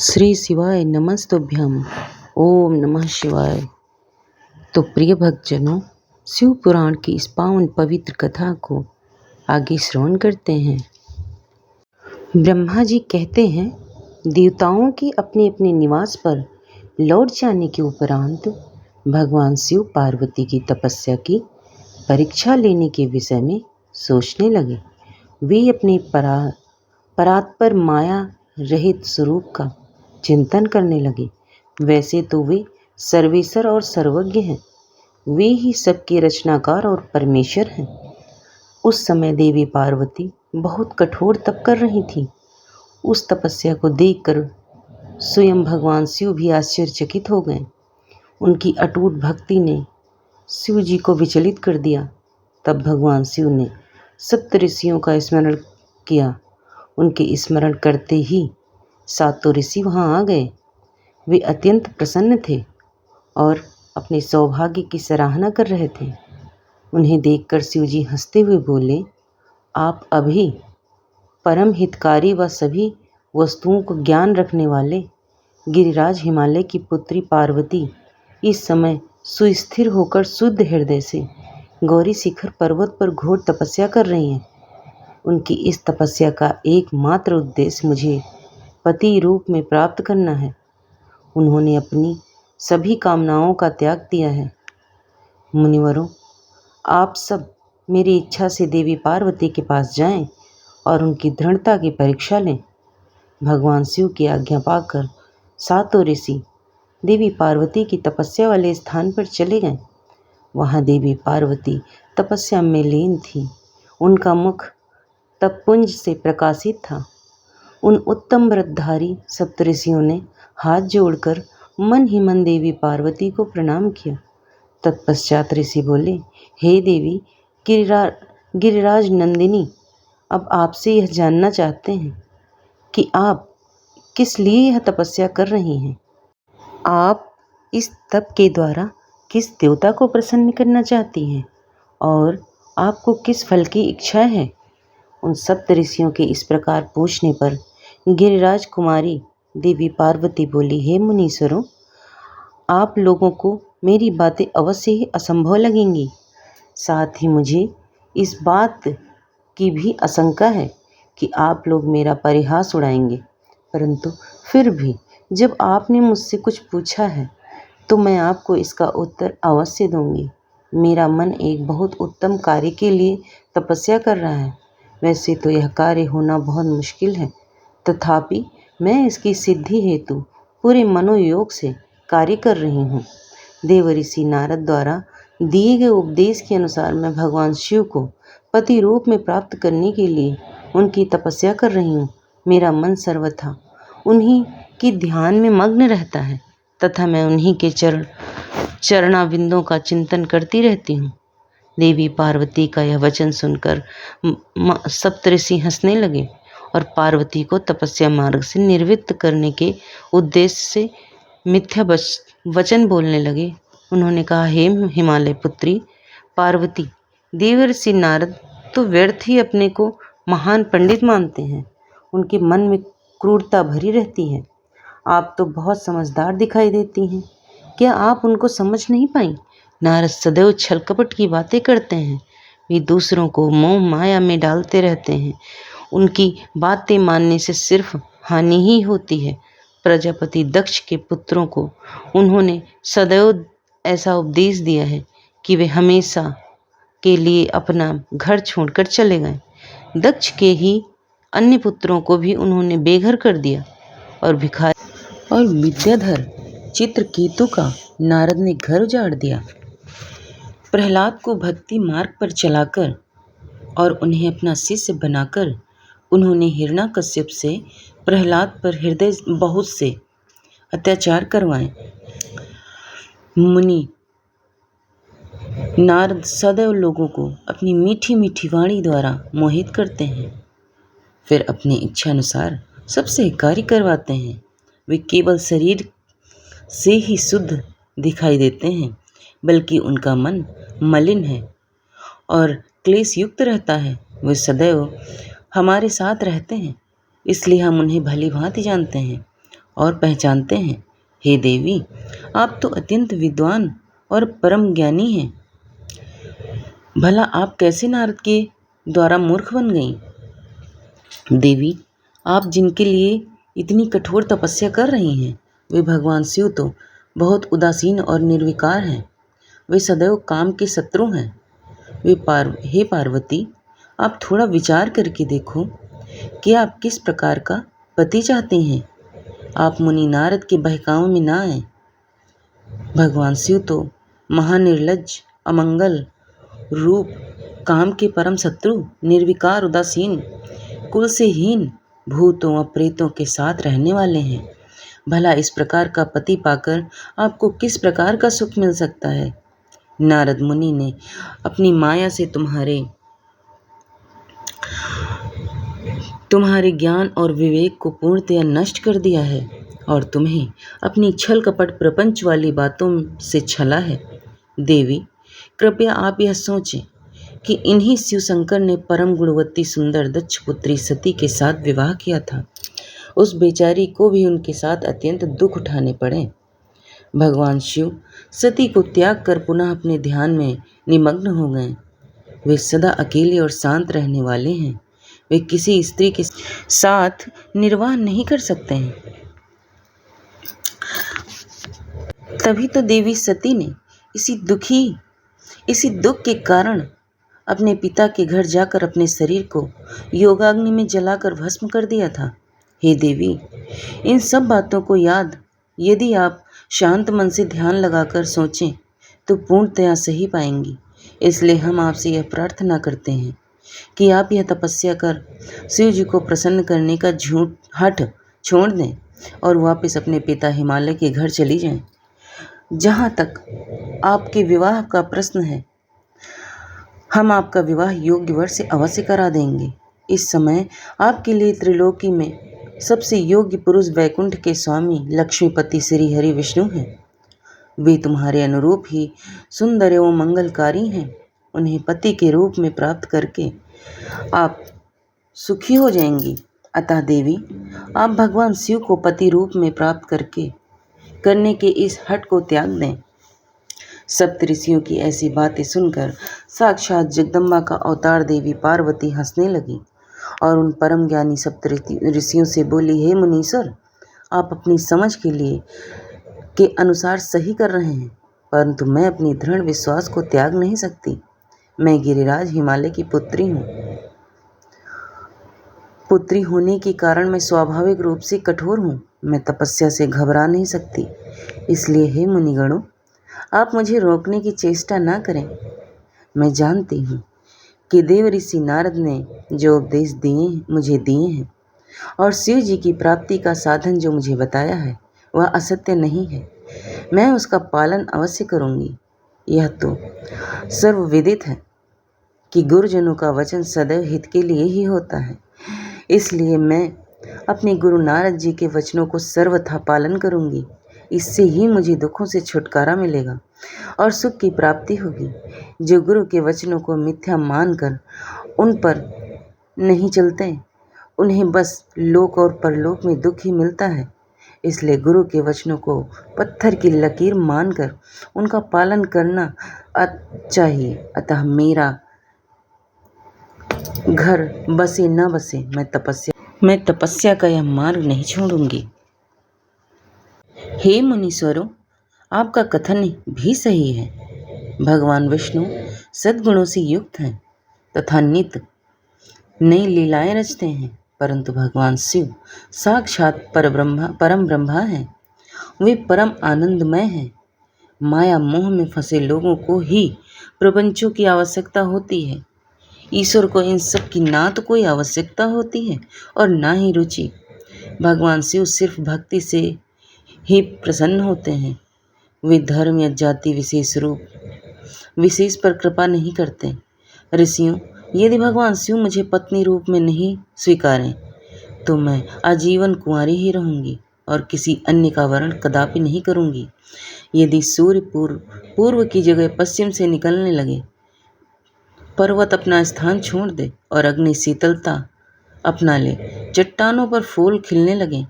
श्री शिवाय नमस्तुभ्यम। ओम नमः शिवाय। तो प्रिय भक्तजनों, शिव पुराण की इस पावन पवित्र कथा को आगे श्रवण करते हैं। ब्रह्मा जी कहते हैं, देवताओं के अपने अपने निवास पर लौट जाने के उपरांत भगवान शिव पार्वती की तपस्या की परीक्षा लेने के विषय में सोचने लगे। वे अपने परात्पर माया रहित स्वरूप का चिंतन करने लगे। वैसे तो वे सर्वेश्वर और सर्वज्ञ हैं, वे ही सबके रचनाकार और परमेश्वर हैं। उस समय देवी पार्वती बहुत कठोर तप कर रही थी। उस तपस्या को देखकर स्वयं भगवान शिव भी आश्चर्यचकित हो गए। उनकी अटूट भक्ति ने शिव जी को विचलित कर दिया। तब भगवान शिव ने सप्त ऋषियों का स्मरण किया। उनके स्मरण करते ही सातों ऋषि वहाँ आ गए। वे अत्यंत प्रसन्न थे और अपने सौभाग्य की सराहना कर रहे थे। उन्हें देखकर शिव जी हंसते हुए बोले, आप अभी परम हितकारी व सभी वस्तुओं को ज्ञान रखने वाले गिरिराज हिमालय की पुत्री पार्वती इस समय सुस्थिर होकर शुद्ध हृदय से गौरी शिखर पर्वत पर घोर तपस्या कर रही हैं। उनकी इस तपस्या का एकमात्र उद्देश्य मुझे पति रूप में प्राप्त करना है। उन्होंने अपनी सभी कामनाओं का त्याग दिया है। मुनिवरों, आप सब मेरी इच्छा से देवी पार्वती के पास जाएं और उनकी दृढ़ता की परीक्षा लें। भगवान शिव की आज्ञा पाकर सातों ऋषि देवी पार्वती की तपस्या वाले स्थान पर चले गए। वहाँ देवी पार्वती तपस्या में लीन थी। उनका मुख तपपुंज से प्रकाशित था। उन उत्तम व्रतधारी सप्तऋषियों ने हाथ जोड़कर मन ही मन देवी पार्वती को प्रणाम किया। तत्पश्चात ऋषि बोले, हे देवी गिरिराज नंदिनी, अब आपसे यह जानना चाहते हैं कि आप किस लिए यह तपस्या कर रही हैं। आप इस तप के द्वारा किस देवता को प्रसन्न करना चाहती हैं और आपको किस फल की इच्छा है। उन सप्त ऋषियों के इस प्रकार पूछने पर गिरिराज कुमारी देवी पार्वती बोली, हे मुनीश्वरों, आप लोगों को मेरी बातें अवश्य ही असंभव लगेंगी। साथ ही मुझे इस बात की भी आशंका है कि आप लोग मेरा परिहास उड़ाएंगे, परंतु फिर भी जब आपने मुझसे कुछ पूछा है तो मैं आपको इसका उत्तर अवश्य दूंगी। मेरा मन एक बहुत उत्तम कार्य के लिए तपस्या कर रहा है। वैसे तो यह कार्य होना बहुत मुश्किल है, तथापि मैं इसकी सिद्धि हेतु पूरे मनोयोग से कार्य कर रही हूँ। देव ऋषि नारद द्वारा दिए गए उपदेश के अनुसार मैं भगवान शिव को पति रूप में प्राप्त करने के लिए उनकी तपस्या कर रही हूँ। मेरा मन सर्वथा उन्हीं की ध्यान में मग्न रहता है तथा मैं उन्हीं के चरणाविंदों का चिंतन करती रहती हूँ। देवी पार्वती का यह वचन सुनकर सप्तऋषि हंसने लगे और पार्वती को तपस्या मार्ग से निर्वृत्त करने के उद्देश्य से मिथ्या वचन बोलने लगे। उन्होंने कहा, हे हिमालय पुत्री पार्वती, देव ऋषि नारद तो व्यर्थ ही अपने को महान पंडित मानते हैं। उनके मन में क्रूरता भरी रहती है। आप तो बहुत समझदार दिखाई देती हैं। क्या आप उनको समझ नहीं पाई? नारद सदैव छल कपट की बातें करते हैं। वे दूसरों को मोह माया में डालते रहते हैं। उनकी बातें मानने से सिर्फ हानि ही होती है। प्रजापति दक्ष के पुत्रों को उन्होंने सदैव ऐसा उपदेश दिया है कि वे हमेशा के लिए अपना घर छोड़कर चले गए। दक्ष के ही अन्य पुत्रों को भी उन्होंने बेघर कर दिया और भिखारी और विद्याधर चित्रकेतु का नारद ने घर उजाड़ दिया। प्रहलाद को भक्ति मार्ग पर चलाकर और उन्हें अपना शिष्य बनाकर उन्होंने हिरण्याकश्यप से प्रहलाद पर हृदय बहुत से अत्याचार करवाए। मुनि नारद सदैव लोगों को अपनी मीठी मीठी वाणी द्वारा मोहित करते हैं, फिर अपनी इच्छा अनुसार सबसे कार्य करवाते हैं। वे केवल शरीर से ही शुद्ध दिखाई देते हैं, बल्कि उनका मन मलिन है और क्लेश युक्त रहता है। वे सदैव हमारे साथ रहते हैं, इसलिए हम उन्हें भली भांति जानते हैं और पहचानते हैं। हे देवी, आप तो अत्यंत विद्वान और परम ज्ञानी हैं। भला आप कैसे नारद के द्वारा मूर्ख बन गईं? देवी, आप जिनके लिए इतनी कठोर तपस्या कर रही हैं, वे भगवान शिव तो बहुत उदासीन और निर्विकार हैं। वे सदैव काम के शत्रु हैं। हे पार्वती, आप थोड़ा विचार करके देखो कि आप किस प्रकार का पति चाहती हैं। आप मुनि नारद के बहकावे में ना आए। भगवान शिव तो महानिर्लज्ज, अमंगल रूप, काम के परम शत्रु, निर्विकार, उदासीन, कुल से हीन, भूतों और प्रेतों के साथ रहने वाले हैं। भला इस प्रकार का पति पाकर आपको किस प्रकार का सुख मिल सकता है? नारद मुनि ने अपनी माया से तुम्हारे ज्ञान और विवेक को पूर्णतया नष्ट कर दिया है और तुम्हें अपनी छल कपट प्रपंच वाली बातों से छला है। देवी, कृपया आप यह सोचें कि इन्हीं शिवशंकर ने परम गुणवती सुंदर दक्ष पुत्री सती के साथ विवाह किया था। उस बेचारी को भी उनके साथ अत्यंत दुख उठाने पड़े। भगवान शिव सती को त्याग कर पुनः अपने ध्यान में निमग्न हो गए। वे सदा अकेले और शांत रहने वाले हैं। वे किसी स्त्री के साथ निर्वाह नहीं कर सकते हैं। तभी तो देवी सती ने इसी दुख के कारण अपने पिता के घर जाकर अपने शरीर को योगाग्नि में जलाकर भस्म कर दिया था। हे देवी, इन सब बातों को यदि आप शांत मन से ध्यान लगाकर सोचें तो पूर्णतया सही पाएंगी। इसलिए हम आपसे यह प्रार्थना करते हैं कि आप यह तपस्या कर शिव जी को प्रसन्न करने का हठ छोड़ दें और वापस अपने पिता हिमालय के घर चली जाएं। जहाँ तक आपके विवाह का प्रश्न है, हम आपका विवाह योग्य वर से अवश्य करा देंगे। इस समय आपके लिए त्रिलोकी में सबसे योग्य पुरुष वैकुंठ के स्वामी लक्ष्मीपति श्री हरि विष्णु हैं। वे तुम्हारे अनुरूप ही सुंदर एवं मंगलकारी हैं। उन्हें पति के रूप में प्राप्त करके आप सुखी हो जाएंगी। अतः देवी, आप भगवान शिव को पति रूप में प्राप्त करने के इस हठ को त्याग दें। सप्तऋषियों की ऐसी बातें सुनकर साक्षात जगदम्बा का अवतार देवी पार्वती हंसने लगी और उन परम ज्ञानी सप्तऋषियों से बोली, हे मुनीश्वर, आप अपनी समझ के अनुसार सही कर रहे हैं, परंतु मैं अपनी दृढ़ विश्वास को त्याग नहीं सकती। मैं गिरिराज हिमालय की पुत्री हूँ। पुत्री होने के कारण मैं स्वाभाविक रूप से कठोर हूँ। मैं तपस्या से घबरा नहीं सकती। इसलिए हे मुनिगणों, आप मुझे रोकने की चेष्टा ना करें। मैं जानती हूँ कि देव ऋषि नारद ने जो उपदेश मुझे दिए हैं और शिव जी की प्राप्ति का साधन जो मुझे बताया है वह असत्य नहीं है। मैं उसका पालन अवश्य करूँगी। यह तो सर्वविदित है कि गुरुजनों का वचन सदैव हित के लिए ही होता है। इसलिए मैं अपने गुरु नारद जी के वचनों को सर्वथा पालन करूँगी। इससे ही मुझे दुखों से छुटकारा मिलेगा और सुख की प्राप्ति होगी। जो गुरु के वचनों को मिथ्या मानकर उन पर नहीं चलते, उन्हें बस लोक और परलोक में दुख ही मिलता है। इसलिए गुरु के वचनों को पत्थर की लकीर मानकर उनका पालन करना चाहिए। अतः मेरा घर बसे न बसे, मैं तपस्या का यह मार्ग नहीं छोड़ूंगी। हे मुनीश्वरों, आपका कथन भी सही है। भगवान विष्णु सद्गुणों से युक्त हैं तथा नित्य नई लीलाएं रचते हैं, परंतु भगवान शिव साक्षात परम ब्रह्मा हैं। वे परम आनंदमय हैं। माया मोह में फंसे लोगों को ही प्रपंचों की आवश्यकता होती है। ईश्वर को इन सब की ना तो कोई आवश्यकता होती है और ना ही रुचि। भगवान शिव सिर्फ भक्ति से ही प्रसन्न होते हैं। वे धर्म या जाति विशेष पर कृपा नहीं करते। ऋषियों, यदि भगवान शिव मुझे पत्नी रूप में नहीं स्वीकारें तो मैं आजीवन कुंवारी ही रहूंगी और किसी अन्य का वर्ण कदापि नहीं करूंगी। यदि सूर्य पूर्व की जगह पश्चिम से निकलने लगे, पर्वत अपना स्थान छोड़ दे और अग्नि शीतलता अपना ले, चट्टानों पर फूल खिलने लगे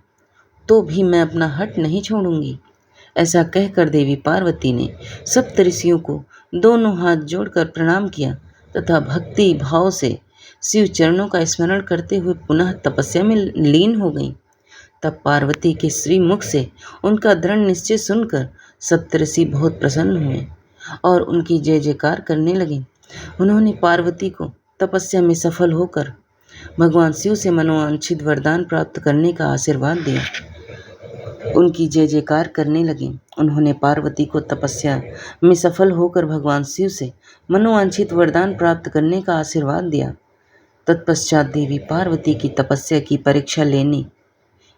तो भी मैं अपना हट नहीं छोड़ूंगी। ऐसा कहकर देवी पार्वती ने सप्तऋषियों को दोनों हाथ जोड़कर प्रणाम किया तथा भक्ति भाव से शिव चरणों का स्मरण करते हुए पुनः तपस्या में लीन हो गईं। तब पार्वती के श्रीमुख से उनका दृढ़ निश्चय सुनकर सप्तऋषि बहुत प्रसन्न हुए और उनकी जय जयकार करने लगे। उन्होंने पार्वती को तपस्या में सफल होकर भगवान शिव से मनोवांछित वरदान प्राप्त करने का आशीर्वाद दिया। उनकी जय जयकार करने लगे। उन्होंने पार्वती को तपस्या में सफल होकर भगवान शिव से मनोवांछित वरदान प्राप्त करने का आशीर्वाद दिया। तत्पश्चात देवी पार्वती की तपस्या की परीक्षा लेने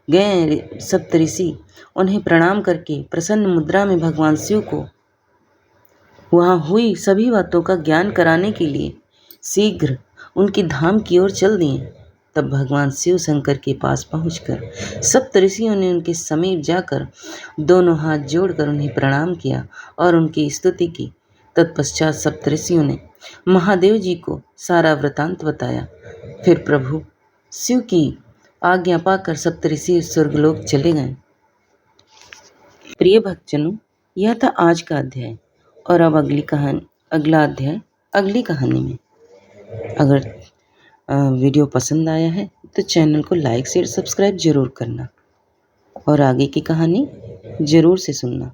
गए सप्तऋषि उन्हें प्रणाम करके प्रसन्न मुद्रा में भगवान शिव को वहाँ हुई सभी बातों का ज्ञान कराने के लिए शीघ्र उनकी धाम की ओर चल दिए। तब भगवान शिव शंकर के पास पहुंचकर सप्तऋषियों ने उनके समीप जाकर दोनों हाथ जोड़कर उन्हें प्रणाम किया और उनकी स्तुति की। तत्पश्चात सप्तऋषियों ने महादेव जी को सारा वृतांत बताया। फिर प्रभु शिव की आज्ञा पाकर सप्तऋषि स्वर्गलोक चले गए। प्रिय भक्तजनों, यह था आज का अध्याय और अब अगला अध्याय अगली कहानी में। अगर वीडियो पसंद आया है तो चैनल को लाइक शेयर सब्सक्राइब जरूर करना और आगे की कहानी जरूर से सुनना।